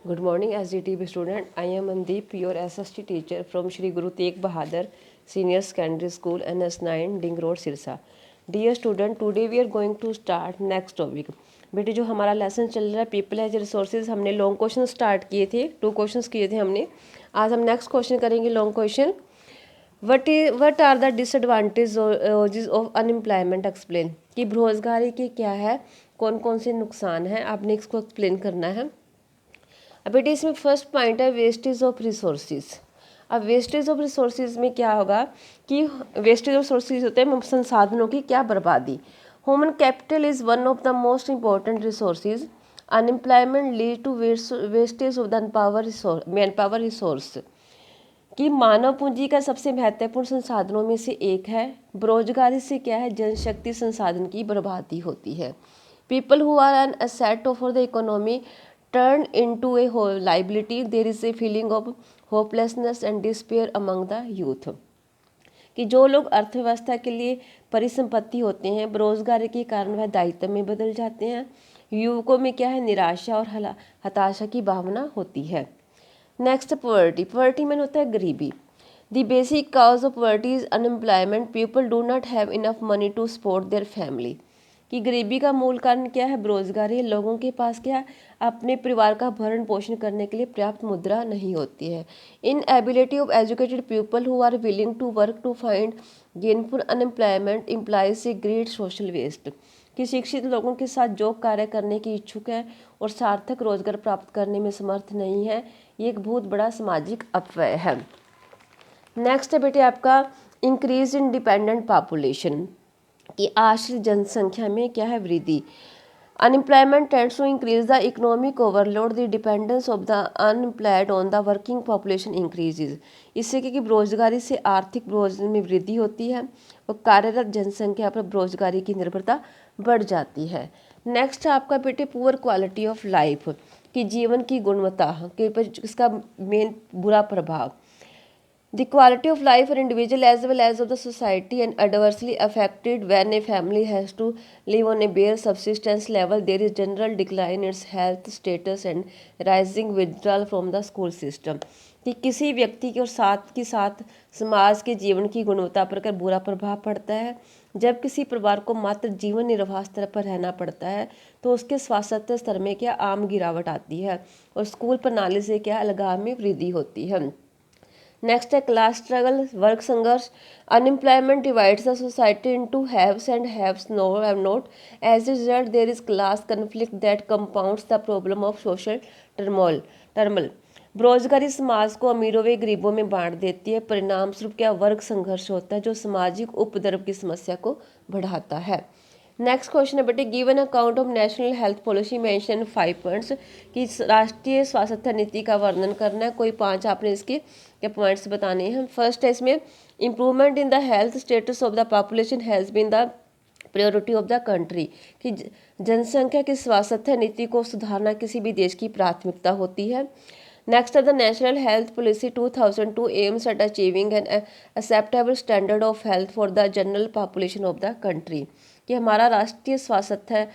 Good morning, SDTB student. I am Mandeep, your SST teacher from Shri Guru Tegh Bahadur Senior Secondary School, NS9, Ding Road, Sirsa. Dear student, today we are going to start next topic. बेटे जो हमारा lesson चल रहा है people as resources, हमने long question start किए थे, 2 questions किए थे हमने. आज हम नेक्स्ट क्वेश्चन करेंगे long question. What are the disadvantage of unemployment explain. कि बेरोजगारी के क्या है, कौन कौन से नुकसान हैं, आपने इसको एक्सप्लेन करना है. अब बेटे इसमें फर्स्ट पॉइंट है वेस्टेज ऑफ रिसोर्सेज. अब वेस्टेज ऑफ रिसोर्सेज में क्या होगा कि वेस्टेज ऑफ रिसोर्सेज होते हैं संसाधनों की क्या बर्बादी. Human capital is one of the most important resources. Unemployment lead to wastage of the man power resource. कि मानव पूंजी का सबसे महत्वपूर्ण संसाधनों में से एक है. बेरोजगारी से क्या है, जनशक्ति संसाधन की बर्बादी होती है. People who are an asset for the economy turn into a liability. There is a feeling of hopelessness and despair among the youth. कि जो लोग अर्थव्यवस्था के लिए परिसंपत्ति होते हैं, बेरोजगारी के कारण वह दायित्व में बदल जाते हैं. युवकों में क्या है, निराशा और हताशा की भावना होती है. Next poverty. पॉवर्टी में होता है गरीबी. The basic cause of poverty is unemployment. People do not have enough money to support their family. कि गरीबी का मूल कारण क्या है, बेरोजगारी. लोगों के पास क्या अपने परिवार का भरण पोषण करने के लिए पर्याप्त मुद्रा नहीं होती है. Inability of educated people who are willing to work to find gainful unemployment implies a great social waste. कि शिक्षित लोगों के साथ जो कार्य करने की इच्छुक है और सार्थक रोजगार प्राप्त करने में समर्थ नहीं है, ये एक बहुत बड़ा सामाजिक अपव्यय है. नेक्स्ट है बेटे आपका इंक्रीज इन डिपेंडेंट पॉपुलेशन. कि आश्रित जनसंख्या में क्या है, वृद्धि. Unemployment tends to increase the economic overload. The dependence of the unemployed on the working population increases. इससे कि बेरोजगारी से आर्थिक बोझ में वृद्धि होती है और कार्यरत जनसंख्या पर बेरोजगारी की निर्भरता बढ़ जाती है. नेक्स्ट है आपका बेटे पुअर क्वालिटी ऑफ लाइफ. कि जीवन की गुणवत्ता के ऊपर इसका मेन बुरा प्रभाव. The quality of life for individual as well as of the society and adversely affected when a family has to live on a bare subsistence level. There is general decline in its health status and rising withdrawal from the school system. कि किसी व्यक्ति के और साथ के साथ समाज के जीवन की गुणवत्ता पर कर बुरा प्रभाव पड़ता है. जब किसी परिवार को मात्र जीवन निर्वाह स्तर पर रहना पड़ता है तो उसके स्वास्थ्य स्तर में क्या आम गिरावट आती है और स्कूल प्रणाली से क्या अलगाव में वृद्धि होती है. नेक्स्ट है क्लास स्ट्रगल, वर्ग संघर्ष. Unemployment divides the society into haves and haves have not. As a result there is class conflict that compounds the problem of social turmoil. बेरोजगारी समाज को अमीरों व गरीबों में बांट देती है. परिणाम स्वरूप क्या वर्ग संघर्ष होता है जो सामाजिक उपद्रव की समस्या को बढ़ाता है. नेक्स्ट क्वेश्चन है बेटे given account of national health policy mention 5 points. कि राष्ट्रीय स्वास्थ्य नीति का वर्णन करना है. कोई 5 आपने इसके क्या पॉइंट्स बताने हैं. फर्स्ट है इसमें improvement in the health status of the population has been the priority of the country. कि जनसंख्या की स्वास्थ्य नीति को सुधारना किसी भी देश की प्राथमिकता होती है. नेक्स्ट है the national health policy 2002 aims at achieving an acceptable standard of health for the general population of the country. कि हमारा राष्ट्रीय स्वास्थ्य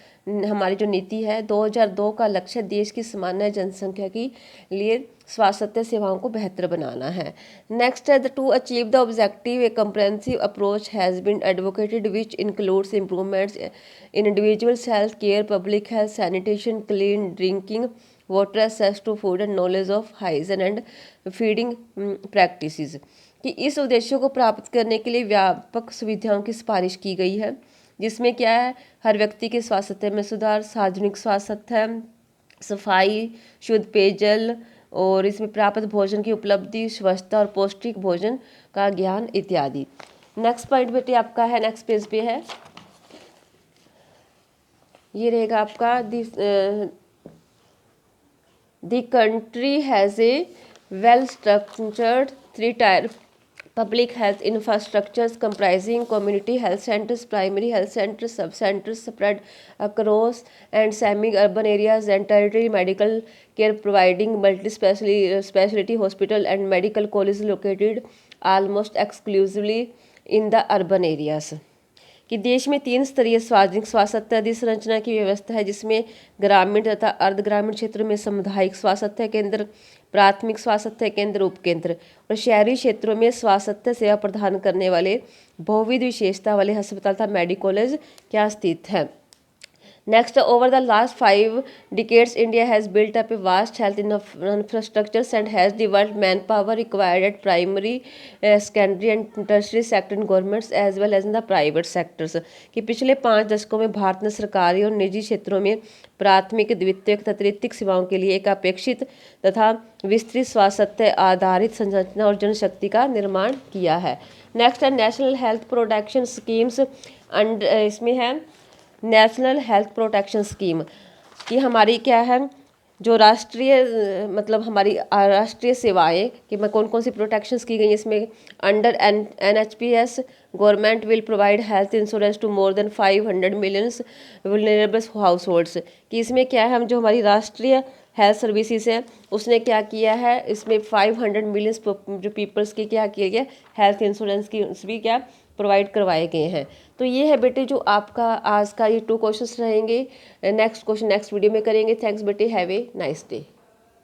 हमारी जो नीति है 2002 का लक्ष्य देश की सामान्य जनसंख्या के लिए स्वास्थ्य सेवाओं को बेहतर बनाना है. नेक्स्ट है to achieve the objective a comprehensive approach has been advocated which includes improvements in individuals health care, public health, sanitation, clean drinking water, access to food and knowledge of hygiene and feeding practices. कि इस उद्देश्यों को प्राप्त करने के लिए व्यापक सुविधाओं की सिफारिश की गई है जिसमें क्या है हर व्यक्ति के स्वास्थ्य में सुधार, सार्वजनिक स्वास्थ्य, सफाई, शुद्ध पेयजल और इसमें प्राप्त भोजन की उपलब्धि, स्वच्छता और पौष्टिक भोजन का ज्ञान इत्यादि. नेक्स्ट पॉइंट बेटे आपका है नेक्स्ट पेज पे है, ये रहेगा आपका the country has a well structured 3-tier public health infrastructures comprising community health centers, primary health centers, sub-centers spread across and semi-urban areas, and tertiary medical care providing multi-specialty hospital and medical colleges located almost exclusively in the urban areas. कि देश में 3 स्तरीय सार्वजनिक स्वास्थ्य अधिसंरचना की व्यवस्था है, जिसमें ग्रामीण तथा अर्ध ग्रामीण क्षेत्रों में सामुदायिक स्वास्थ्य केंद्र, प्राथमिक स्वास्थ्य केंद्र, उपकेंद्र और शहरी क्षेत्रों में स्वास्थ्य सेवा प्रदान करने वाले बहुविध विशेषता वाले अस्पताल तथा मेडिकल कॉलेज क्या स्थित है। Next, over the last 5 decades, India has built up a vast health infrastructures and has developed manpower required at primary, secondary and tertiary sector in governments as well as in the private sectors। कि पिछले 5 दशकों में भारत ने सरकारी और निजी क्षेत्रों में प्राथमिक, द्वितीयक, तृतीयक सेवाओं के लिए एक अपेक्षित तथा विस्तृत स्वास्थ्य आधारित संरचना और जनशक्ति का निर्माण किया है। नेक्स्ट है national health protection schemes and इसमें है नेशनल हेल्थ प्रोटेक्शन स्कीम कि हमारी क्या है जो राष्ट्रीय मतलब हमारी राष्ट्रीय सेवाएं कि मैं कौन कौन सी प्रोटेक्शंस की गई इसमें under NHPS government will provide health insurance to more than 500 millions vulnerable house कि इसमें क्या है हम जो हमारी राष्ट्रीय हेल्थ सर्विसेज है उसने क्या किया है इसमें 500 मिलियंस जो पीपल्स की क्या किया गया हेल्थ इंश्योरेंस की भी क्या प्रोवाइड करवाए गए हैं। तो ये है बेटे जो आपका आज का ये 2 क्वेश्चंस रहेंगे। नेक्स्ट क्वेश्चन नेक्स्ट वीडियो में करेंगे। थैंक्स बेटे, हैव ए नाइस डे।